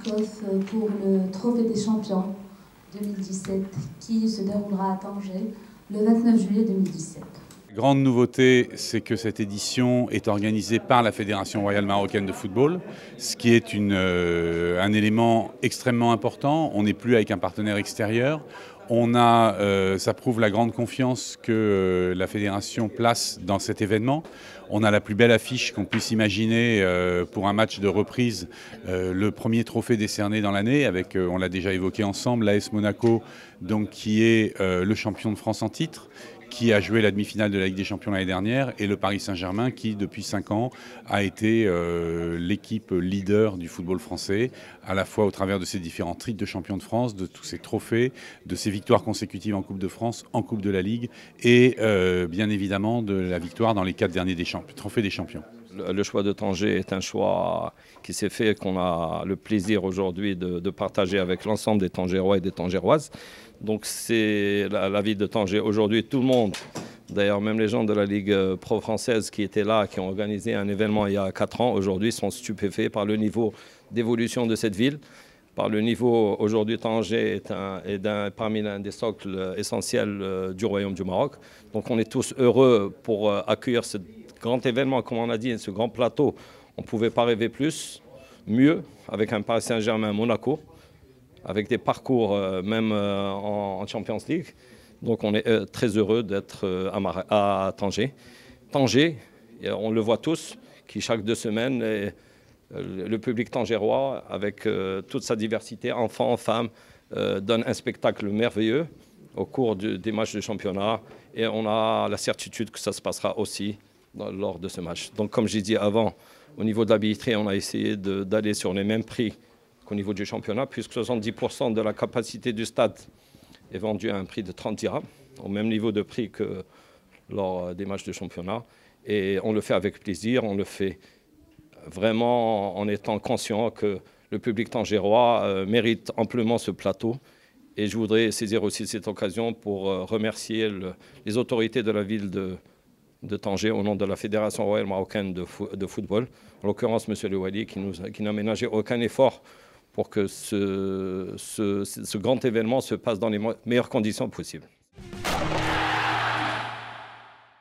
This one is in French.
kick-off pour le Trophée des Champions 2017 qui se déroulera à Tanger le 29 juillet 2017. Grande nouveauté, c'est que cette édition est organisée par la Fédération royale marocaine de football, ce qui est un élément extrêmement important. On n'est plus avec un partenaire extérieur. Ça prouve la grande confiance que la Fédération place dans cet événement. On a la plus belle affiche qu'on puisse imaginer pour un match de reprise, le premier trophée décerné dans l'année, avec, on l'a déjà évoqué ensemble, l'AS Monaco, donc, qui est le champion de France en titre, qui a joué la demi-finale de la Ligue des Champions l'année dernière, et le Paris Saint-Germain qui, depuis 5 ans, a été l'équipe leader du football français, à la fois au travers de ses différents titres de champion de France, de tous ses trophées, de ses victoires consécutives en Coupe de France, en Coupe de la Ligue, et bien évidemment de la victoire dans les 4 derniers trophées des champions. Le choix de Tanger est un choix qui s'est fait, qu'on a le plaisir aujourd'hui de partager avec l'ensemble des Tangérois et des Tangéroises. Donc c'est la ville de Tanger. Aujourd'hui, tout le monde, d'ailleurs même les gens de la Ligue Pro française qui étaient là, qui ont organisé un événement il y a 4 ans, aujourd'hui sont stupéfaits par le niveau d'évolution de cette ville. Par le niveau, aujourd'hui, Tanger est parmi l'un des socles essentiels du Royaume du Maroc. Donc on est tous heureux pour accueillir ce grand événement, comme on a dit, ce grand plateau. On ne pouvait pas rêver mieux, avec un Paris Saint-Germain Monaco, avec des parcours même en Champions League. Donc on est très heureux d'être à Tanger. Tanger, on le voit tous, qui chaque 2 semaines, le public tangérois, avec toute sa diversité, enfants, femmes, donne un spectacle merveilleux au cours des matchs de championnat. Et on a la certitude que ça se passera aussi lors de ce match. Donc comme j'ai dit avant, au niveau de la billetterie, on a essayé d'aller sur les mêmes prix qu'au niveau du championnat, puisque 70% de la capacité du stade est vendue à un prix de 30 dirhams, au même niveau de prix que lors des matchs de championnat. Et on le fait avec plaisir, on le fait vraiment en étant conscient que le public tangérois mérite amplement ce plateau. Et je voudrais saisir aussi cette occasion pour remercier les autorités de la ville de Tanger au nom de la Fédération royale marocaine de football, en l'occurrence M. Le Wali, qui n'a ménagé aucun effort pour que ce grand événement se passe dans les meilleures conditions possibles.